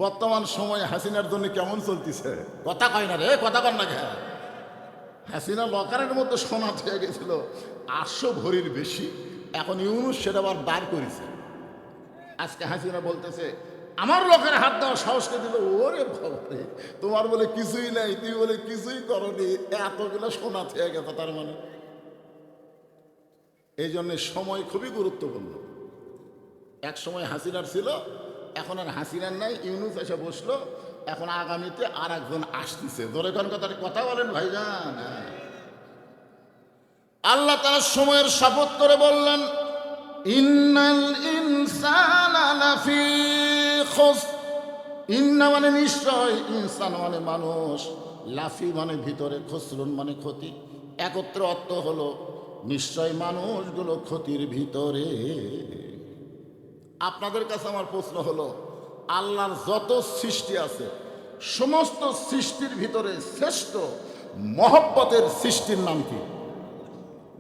বর্তমান সময়ে হাসিনার জন্য কেমন চলতেছে? কথা কয় না রে, কথা কর না। হাসিনা লকারের মধ্যে সোনা থেকে গেছিল 800 ভরির বেশি। এখন ইউনুস সেটা আবার বার করেছে। আজকে হাসিনা বলতেছে আমার লকারে হাত দেওয়া সাহসকে দিল। ওরে বাবারে, তোমার বলে কিছুই নাই, তুমি বলে কিছুই করনি, এতগুলো সোনা থেকে গেছে। তার মানে এই জন্য সময় খুবই গুরুত্বপূর্ণ। এক সময় হাসিনার ছিল, এখন আর হাসিনার নাই। ইউনুস এসে বসলো, এখন আগামীতে আর একজন আসতেছে। ধরে কোন কথা বলেন ভাইজান। আল্লাহ তাআলা সময়ের শপথ করে বললেন ইন্নাল ইনসানা লাফি খুসর। ইন্না মানে নিশ্চয়, ইনসান মানে মানুষ, লাফি মানে ভিতরে, খুসরুন মানে ক্ষতি। একত্র অর্থ হলো নিশ্চয় মানুষগুলো ক্ষতির ভিতরে। আপনাদের কাছে আমার প্রশ্ন হলো, আল্লাহর যত সৃষ্টি আছে সমস্ত সৃষ্টির ভিতরে শ্রেষ্ঠ মহব্বতের সৃষ্টির নাম কি?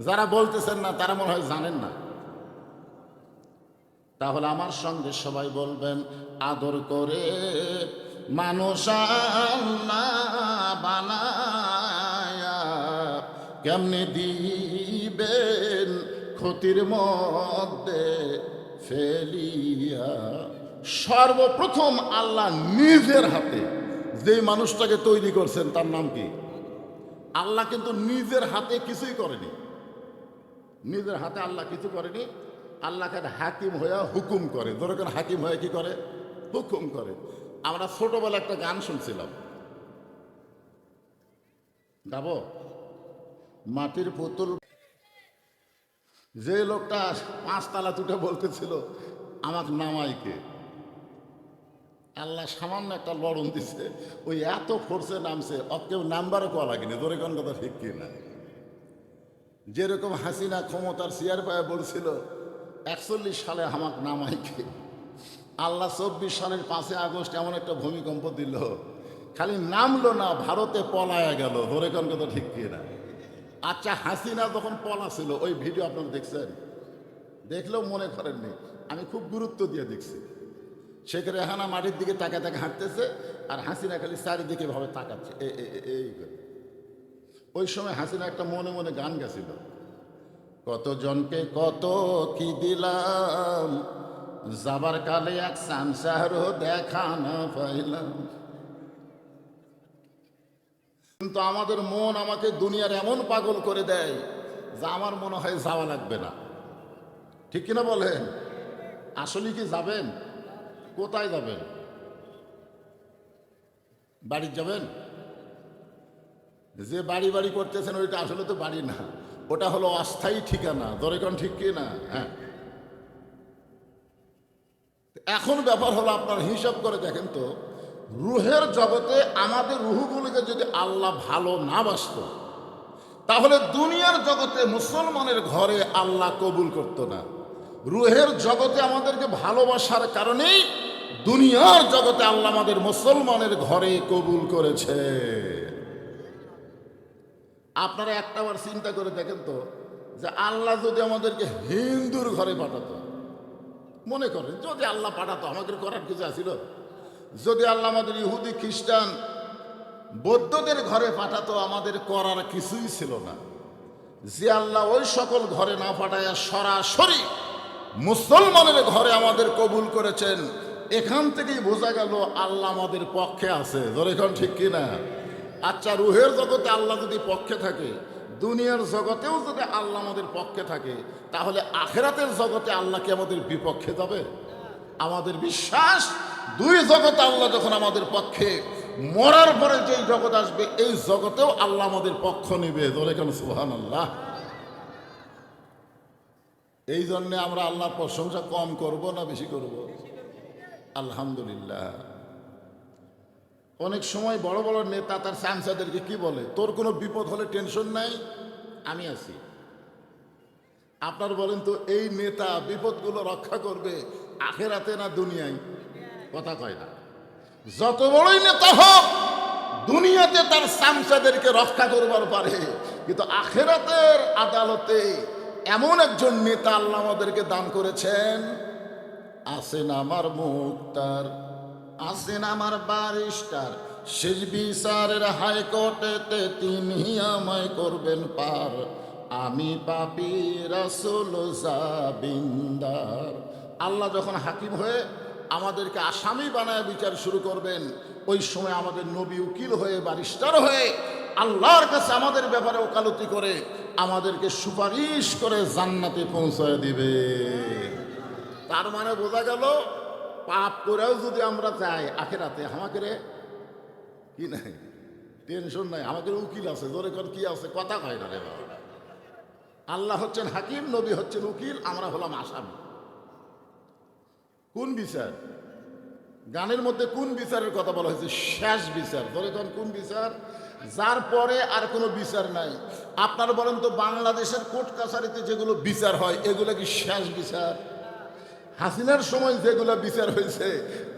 যারা বলতেছেন না তারা মনে হয় জানেন না। তাহলে আমার সঙ্গে সবাই বলবেন, আদর করে মানুষ আল্লাহ বানায়া কেমনে দিবেন ক্ষতির মধ্যে ফেলিয়া। সর্বপ্রথম আল্লাহ নিজের হাতে যে মানুষটাকে তৈরি করছেন তার নাম কি? আল্লাহ কিন্তু নিজের হাতে কিছুই করেনি। নিজের হাতে আল্লাহ কিছু করেনি। আল্লাহকে হাকিম হয়ে হুকুম করে। ধরে কোন হাকিম হয়ে কি করে? হুকুম করে। আমরা ছোটবেলা একটা গান শুনছিলাম, গাবো? মাটির পুতুল। যে লোকটা 5 তালা তুটে বলতেছিল আমাকে নামাইকে, আল্লাহ সামান্য একটা লড়ন দিছে, ওই এত ফোর্সে নামছে, কেউ নাম্বারও করা লাগেনি। ধরে কোন কথা ঠিক কিনা? যেরকম হাসিনা ক্ষমতার চেয়ার পায়ে বলছিল 41 সালে আমাকে নামাইকে, আল্লাহ 24 সালের 5 আগস্ট এমন একটা ভূমিকম্প দিল, খালি নামলো না, ভারতে পলায়া গেল। ধরে কোন কথা ঠিক কিনা? আচ্ছা, হাসিনা যখন পলা ছিল ওই ভিডিও আপনারা দেখছেন? দেখলেও মনে করেননি, আমি খুব গুরুত্ব দিয়ে দেখছি। শেখ রেহানা মাটির দিকে তাকা তাকা হাঁটতেছে, আর হাসিনা খালি চারিদিকে ভাবে তাকাচ্ছে এই করে। ওই সময় হাসিনা একটা মনে মনে গান গেছিল, কতজনকে কত কি দিলাম, যাবার কালে এক সংসারও দেখা না পাইলাম। কিন্তু আমাদের মন আমাকে দুনিয়ার এমন পাগল করে দেয় যা আমার মনে হয় যাওয়া লাগবে না। ঠিক কিনা বলেন? আসলে কি যাবেন? কোথায় যাবেন? বাড়ি যাবেন? যে বাড়ি বাড়ি করতেছেন ওইটা আসলে তো বাড়ি না, ওটা হলো অস্থায়ী ঠিকানা। ধরে কোন ঠিক কি না? হ্যাঁ। এখন ব্যাপার হলো, আপনার হিসাব করে দেখেন তো, রুহের জগতে আমাদের রুহগুলিকে যদি আল্লাহ ভালো না বাসত, তাহলে দুনিয়ার জগতে মুসলমানের ঘরে আল্লাহ কবুল করত না। রুহের জগতে আমাদেরকে ভালোবাসার কারণেই দুনিয়ার জগতে আল্লাহ আমাদের মুসলমানের ঘরে কবুল করেছে। আপনারা একটাবার চিন্তা করে দেখেন তো, যে আল্লাহ যদি আমাদেরকে হিন্দুর ঘরে পাঠাতো, মনে করেন যদি আল্লাহ পাঠাতো, আমাদের করার কিছু আছিল? যদি আল্লাহ আমাদের ইহুদি খ্রিস্টান বৌদ্ধদের ঘরে পাঠাতো, আমাদের করার কিছুই ছিল না। যে আল্লাহ ওই সকল ঘরে না পাঠাইয়া সরাসরি মুসলমানের ঘরে আমাদের কবুল করেছেন, এখান থেকেই বোঝা গেল আল্লাহ আমাদের পক্ষে আছে। ধরে এখন ঠিক কিনা? আচ্ছা, রুহের জগতে আল্লাহ যদি পক্ষে থাকে, দুনিয়ার জগতেও যদি আল্লাহ আমাদের পক্ষে থাকে, তাহলে আখেরাতের জগতে আল্লাহ কি আমাদের বিপক্ষে যাবে? আমাদের বিশ্বাস, দুই জগতে আল্লাহ যখন আমাদের পক্ষে, মরার পরে যেই জগৎ আসবে এই জগতেও আল্লাহ আমাদের পক্ষ নেবে। ধরে কেন? সুবহানাল্লাহ। এই জন্যে আমরা আল্লাহর প্রশংসা কম করব না বেশি করব? আলহামদুলিল্লাহ। অনেক সময় বড় বড় নেতা তার সাংসদদেরকে কি বলে, তোর কোনো বিপদ হলে টেনশন নাই, আমি আছি। আপনার বলেন তো, এই নেতা বিপদগুলো রক্ষা করবে আখেরাতে না দুনিয়ায়? কথা কয় না। যত বড়ই নেতা হোক, দুনিয়াতে তার সাংসদদেরকে রক্ষা করবার পারে, কিন্তু আখেরাতের আদালতে এমন একজন নেতা আল্লাহ আমাদেরকে দান করেছেন, আছেন আমার মুক্তার, আছেন আমার ব্যারিস্টার, শেষ বিচারের হাইকোর্টেতে তিনি আমায় করবেন পার। আমি পাপী রাসূল জাবিন্দার। আল্লাহ যখন হাকিম হয়ে আমাদেরকে আসামি বানায় বিচার শুরু করবেন, ওই সময় আমাদের নবী উকিল হয়ে ব্যারিস্টার হয়ে আল্লাহর কাছে আমাদের ব্যাপারে ওকালতি করে আমাদেরকে সুপারিশ করে জান্নাতে পৌঁছায় দিবে। তার মানে বোঝা গেল, পাপ করেও যদি আমরা যাই আখেরাতে, আমাকে কি নাই, টেনশন নাই, আমাদের উকিল আছে। জোরে কর কি আছে, কথা কয় না রে বাবা। আল্লাহ হচ্ছেন হাকিম, নবী হচ্ছেন উকিল, আমরা হলাম আসামি। কোন বিচার? গানের মধ্যে কোন বিচারের কথা বলা হয়েছে? শেষ বিচার। ধরে কোন বিচার? যার পরে আর কোনো বিচার নাই। আপনারা বলেন তো, বাংলাদেশের কোর্ট কাছারিতে যেগুলো বিচার হয় এগুলো কি শেষ বিচার? হাসিনার সময় যেগুলো বিচার হয়েছে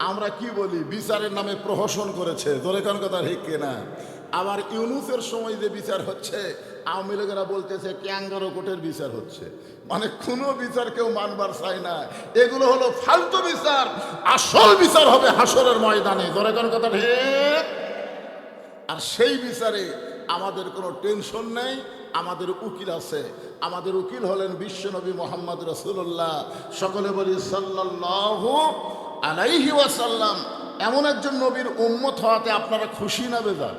আমরা কি বলি? বিচারের নামে প্রহসন করেছে। ধরে কোন কথা ঠিক কিনা? আবার ইউনূসের সময় যে বিচার হচ্ছে, আওয়ামী লীগেরা বলতেছে ক্যাঙ্গারো কোর্টের বিচার হচ্ছে। মানে কোনো বিচার কেউ মানবার চায় না। এগুলো হলো ফালতু বিচার। আসল বিচার হবে হাসরের ময়দানে। ধরে কোন কথা ঠিক? আর সেই বিচারে আমাদের কোনো টেনশন নেই, আমাদের উকিল আছে। আমাদের উকিল হলেন বিশ্বনবী মুহাম্মদ রাসূলুল্লাহ। সকলে বলি সাল্লাল্লাহু আলাইহি ওয়াসাল্লাম। এমন একজন নবীর উম্মত হওয়াতে আপনারা খুশি না বেজার?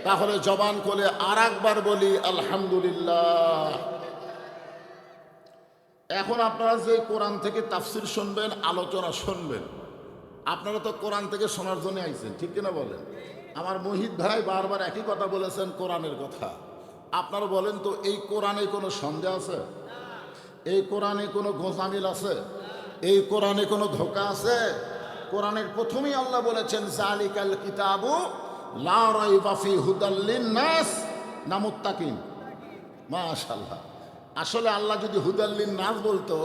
তাহলে জবান করে আর একবার বলি আলহামদুলিল্লাহ। এখন আপনারা যে কোরআন থেকে তাফসির শুনবেন, আলোচনা শুনবেন, আপনারা তো কোরআন থেকে শোনার জন্য আইছেন, ঠিক কিনা বলেন? আমার মুহিত ভাই বারবার একই কথা বলেছেন, কোরআনের কথা। আপনারা বলেন তো, এই কোরআনে কোনো সন্দেহ আছে? এই কোরআনে কোনো গোঁজামিল আছে? এই কোরআনে কোনো ধোঁকা আছে? কোরআনের প্রথমেই আল্লাহ বলেছেন যালিকাল কিতাবু লা রাইবা ফি হুদাল লিন-নাস না মুত্তাকিন। মাশাআল্লাহ। আসলে আল্লাহ যদি হুদাল লিন-নাস বলতো,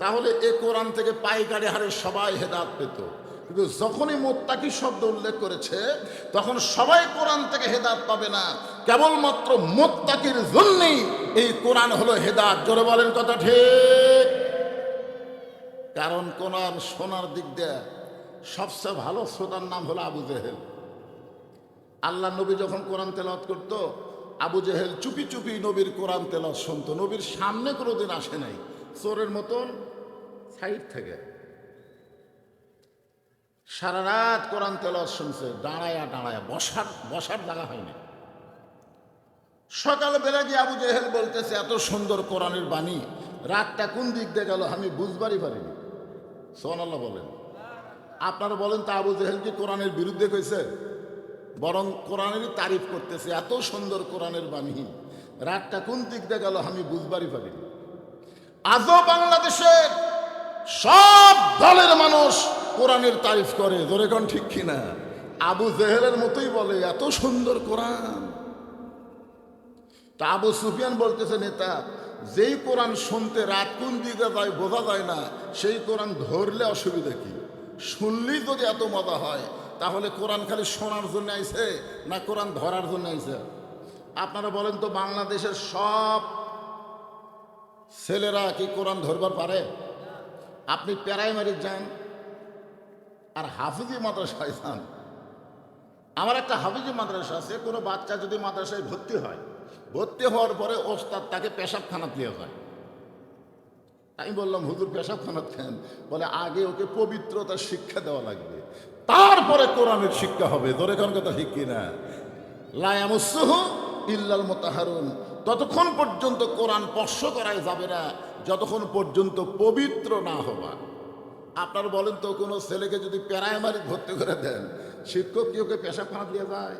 তাহলে এই কোরআন থেকে পাইকারি হারে সবাই হেদায়েত পেত। কিন্তু যখনই মুত্তাকি শব্দ উল্লেখ করেছে, তখন সবাই কোরআন থেকে হেদায়েত পাবে না, কেবলমাত্র মুত্তাকির জন্যই এই কোরআন হলো হেদায়েত। জোরে বলেন কথা ঠিক? কারণ কোরআন শোনার দিক দিয়ে সবচেয়ে ভালো শ্রোতার নাম হলো আবু জেহেল। আল্লাহ নবী যখন কোরআন তেলাওয়াত করতো, আবু জেহেল চুপি চুপি নবীর কোরআন তেলাওয়াত শুনতো। নবীর সামনে কোনোদিন আসে নাই, চোরের মতন সাইড থেকে সারা রাত কোরআন তেলাওয়াত শুনছে, দাঁড়ায়া দাঁড়ায়া, বসার জায়গা হয়নি। সকালবেলা গিয়ে আবু জেহেল বলতেছে, এত সুন্দর কোরআনের বাণী, রাতটা কোন দিক দিয়ে গেল আমি বুঝবারই পারিনি। সুবহানাল্লাহ বলেন। আপনারা বলেন তো, আবু জেহেল কি কোরআনের বিরুদ্ধে কইছে? বরং কোরআনেরই তারিফ করতেছে, এত সুন্দর কোরআনের বাণী, রাতটা কোন দিক দিয়ে গেল আমি বুঝবারই পারিনি। আজও বাংলাদেশের সব দলের মানুষ কোরআনের তারিফ করে। জোরে কোন ঠিক কিনা? আবু জেহেলের মতোই বলে এত সুন্দর কোরআন। তা আবু সুফিয়ান বলতেছে, নেতা, যেই কোরআন শুনতে রাত কোন দিকে যায় বোঝা যায় না, সেই কোরআন ধরলে অসুবিধা কি? শুনলেই যদি এত মজা হয়, তাহলে কোরআন খালি শোনার জন্য আইছে না কোরআন ধরার জন্য আইছে? আপনারা বলেন তো, বাংলাদেশের সব ছেলেরা কি কোরআন ধরবার পারে? আপনি প্রাইমারি যান আর হাফিজি মাদ্রাসায় যান। আমার একটা হাফিজি মাদ্রাসা আছে। কোনো বাচ্চা যদি মাদ্রাসায় ভর্তি হয়, ভর্তি হওয়ার পরে ওস্তাদ তাকে পেশাবখানাত নিয়ে যায়। আমি বললাম, হুজুর পেশাবখানাত কেন? বলে আগে ওকে পবিত্রতার শিক্ষা দেওয়া লাগবে, তারপরে কোরআনের শিক্ষা হবে। ধরে কোন কথা ঠিক কিনা? লা ইয়ামাসসুহু ইল্লাল মুতাহহারুন। ততক্ষণ পর্যন্ত কোরআন স্পর্শ করাই যাবে না যতক্ষণ পর্যন্ত পবিত্র না হবা। আপনার বলেন তো, কোনো ছেলেকে যদি প্রাইমারি ভর্তি করে দেন, শিক্ষক কি ওকে পেশাবখানা দিয়ে যায়?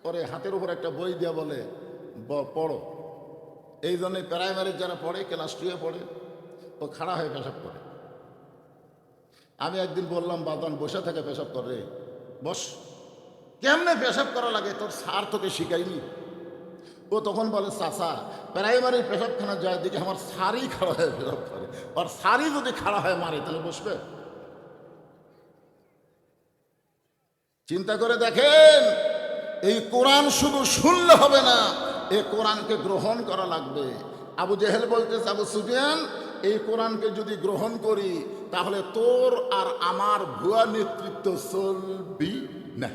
পরে হাতের উপর একটা বই দিয়ে বলে পড়ো। এই জন্য প্রাইমারির যারা পড়ে, ক্লাস 2-এ পড়ে, ও খাড়া হয়ে পেশাব করে। আমি একদিন বললাম, বাদান বসে থেকে পেশাব করে, বস, কেমনে পেশাব করা লাগে তোর স্যার তোকে শিখাইনি? ও তখন বলে, চাচা, প্রাইমারির পেশাবখানা যায় দিকে আমার স্যারই খাড়া হয়ে পেশাব করে, আর স্যারই যদি খাড়া হয়ে মারে তাহলে বসবে? চিন্তা করে দেখেন, এই কোরআন শুধু শুনলে হবে না, এই কোরআনকে গ্রহণ করা লাগবে। আবু জেহেল বলতেছে, আবু সুফিয়ান, এই কোরআনকে যদি গ্রহণ করি তাহলে তোর আর আমার ভুয়া নেতৃত্ব চলবি না।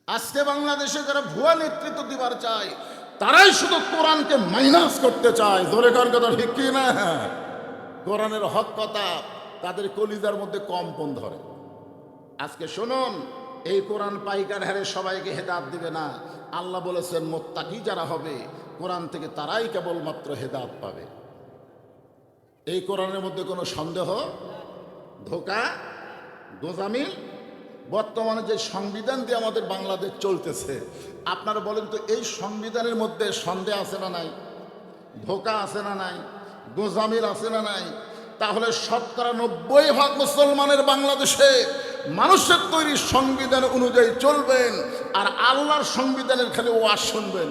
আজকে বাংলাদেশে যারা ভুয়া নেতৃত্ব দিবার চায় তারাই শুধু কোরআনকে মাইনাস করতে চায়। জোরে কার কথা ঠিক কি না? কোরআনের হক কথা তাদের কলিজার মধ্যে কম্পন ধরে। আজকে শুনুন, এই কোরআন পাইকার হারে সবাইকে হেদায়েত দিবে না। আল্লাহ বলেছেন মুত্তাকি যারা হবে কোরআন থেকে তারাই কেবলমাত্র হেদায়েত পাবে। এই কোরআনের মধ্যে কোনো সন্দেহ, ধোঁকা, গোজামিল। বর্তমানে যে সংবিধান দিয়ে আমাদের বাংলাদেশ চলতেছে, আপনারা বলেন তো এই সংবিধানের মধ্যে সন্দেহ আছে না নাই? ধোঁকা আছে না নাই? গোজামিল আছে না নাই? তাহলে ৯০% মুসলমানের বাংলাদেশে মানুষের তৈরি সংবিধান অনুযায়ী চলবেন আর আল্লাহর সংবিধানের খালি ওয়াজ শুনবেন।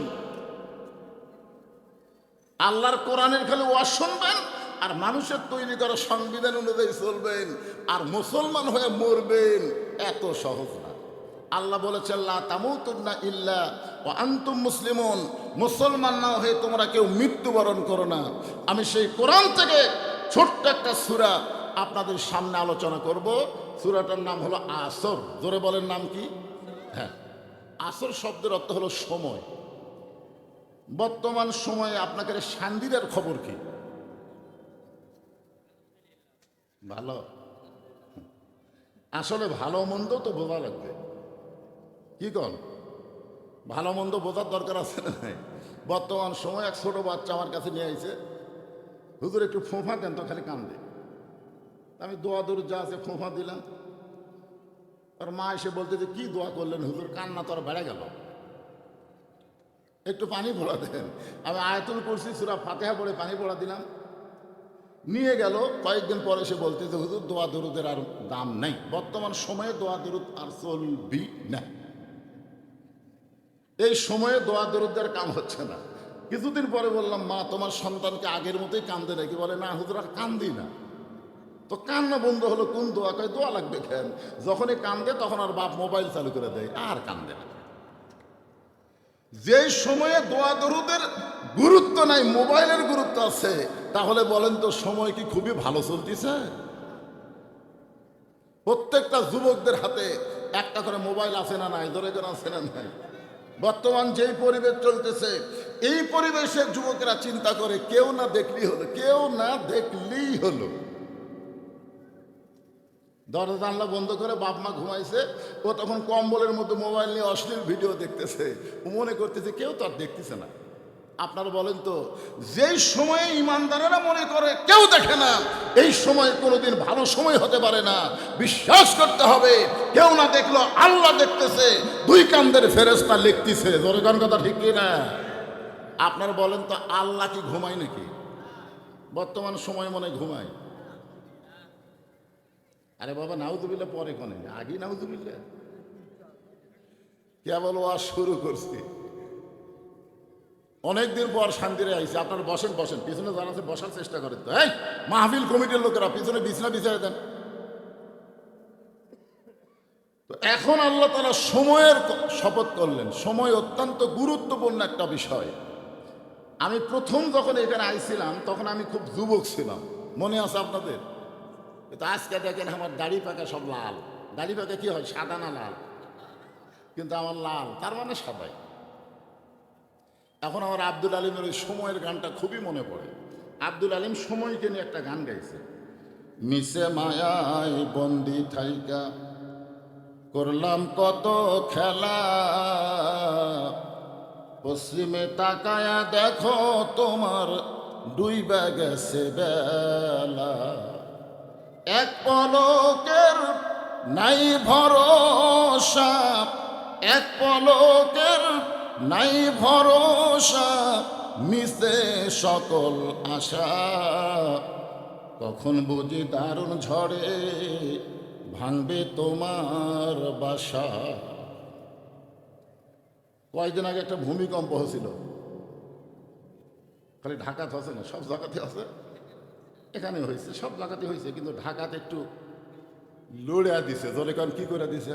আল্লাহর কোরআনের খালি ওয়াজ শুনবেন আর মানুষের তৈরি করা সংবিধান অনুযায়ী চলবেন আর মুসলমান হয়ে মরবেন। এত সহজ না। আল্লাহ বলেছেন লা তামুতুন্না ইল্লা ওয়া আনতুম মুসলিমুন, মুসলমান না হয়ে তোমরা কেউ মৃত্যুবরণ করো না। আমি সেই কোরআন থেকে ছোট্ট একটা সূরা আপনাদের সামনে আলোচনা করব। সূরাটার নাম হলো আসর। জোরে বলেন নাম কি? হ্যাঁ, আসর শব্দের অর্থ হলো সময়। বর্তমান সময়ে আপনাকে শান্তির খবর কি? ভালো। আসলে ভালো মন্দ তো বোঝা লাগবে। কি কন? ভালো মন্দ বোঝার দরকার আছে না? বর্তমান সময় এক ছোট বাচ্চা আমার কাছে নিয়ে আইছে, হুজুর একটু ফোঁফা দেন তো, খালি কান্দে। আমি দোয়া দূর যা আছে ফোঁফা দিলাম। আর মা এসে বলতে যে কি দোয়া করলেন হুজুর, কান্না তো আর বেড়ে গেল, একটু পানি পড়া দেন। আমি আয়াতুল কুরসি সূরা ফাতিহা পড়ে পানি পড়া দিলাম। নিয়ে গেল। কয়েকদিন পরে এসে বলতে যে হুজুর দোয়া দরুদের আর দাম নাই, বর্তমান সময়ে দোয়া দরুদ আর চলবি না। এই সময়ে দোয়া দরুদের কাম হচ্ছে না। কিছুদিন পরে বললাম মা তোমার সন্তানকে আগের মতোই কান্দে নাকি? বলে না হুজুর আর কান্দি না। তো কান্না বন্ধ হলো, কোন দোয়া? কয় দোয়া লাগবে কেন? যখনই কান্দে তখন আর বাপ মোবাইল চালু করে দেয়, আর কান্দে না। যে সময়ে দোয়া দরুদের গুরুত্ব নাই, মোবাইলের গুরুত্ব আছে, তাহলে বলেন তো সময় কি খুবই ভালো চলতেছে? প্রত্যেকটা যুবকদের হাতে একটা করে মোবাইল আছে না নাই? ধরে করে আছে না নাই? বর্তমান যেই পরিবেশ চলতেছে, এই পরিবেশে যুবকেরা চিন্তা করে কেউ না দেখলেই হলো, কেউ না দেখলেই হলো। দরজা জানলা বন্ধ করে বাপ মা ঘুমাইছে, ও তখন কম্বলের মধ্যে মোবাইল নিয়ে অশ্লীল ভিডিও দেখতেছে। ও মনে করতেছে কেউ তো আর দেখতেছে না। আপনারা বলেন তো, যেই সময়ে ইমানদারেরা মনে করে কেউ দেখে না, এই সময় কোনোদিন ভালো সময় হতে পারে না। বিশ্বাস করতে হবে কেউ না দেখলো আল্লাহ দেখতেছে, দুই কান্দের ফেরেশতা লিখতেছে। জোরে কোন কথা ঠিক কি না? আপনারা বলেন তো আল্লাহ কি ঘুমায় নাকি? বর্তমান সময় মনে ঘুমায়? আরে বাবা নাউজুবিল্লাহ পরে কোনে, আগে নাউজুবিল্লাহ। কেবল ওয়াজ শুরু করছি, অনেকদিন পর শান্তিরে আইছে। আপনারা বসেন বসেন, পিছনে যারা আছে বসার চেষ্টা করেন তো। এই মাহফিল কমিটির লোকেরা পিছনে বিছনা বিছাই দেন তো। এখন আল্লাহ তাআলা সময়ের শপথ করলেন। সময় অত্যন্ত গুরুত্বপূর্ণ একটা বিষয়। আমি প্রথম যখন এখানে আইছিলাম তখন আমি খুব যুবক ছিলাম, মনে আছে আপনাদের? কিন্তু আজকে দেখেন আমার দাড়ি পাকা সব লাল। দাড়ি পাকা কি হয়, সাদা না লাল? কিন্তু আমার লাল, তার মানে সাদাই। এখন আমার আব্দুল আলিমের ওই সময়ের গানটা খুবই মনে পড়ে। আব্দুল আলিম সময়কে নিয়ে একটা গান গাইছে। মিশে মায়ায় বন্দি থাইকা করলাম কত খেলা, পশ্চিমে তাকায়া দেখো তোমার ডুইবা গেছে বেলা, এক পলকের নাই ভরসা, এক পলকের নাই ভরসা, মিশে সকল আশা, কখন বুঝি দারুণ ঝড়ে ভাঙবে তোমার বাসা। কয়েকদিন আগে একটা ভূমিকম্প হয়েছিল, খালি ঢাকাতে আছে না, সব জায়গাতে আছে। এখানে হয়েছে, সব জায়গাতে হয়েছে, কিন্তু ঢাকাতে একটু লড়ে দিছে। জোরে কারণ কি করে দিছে?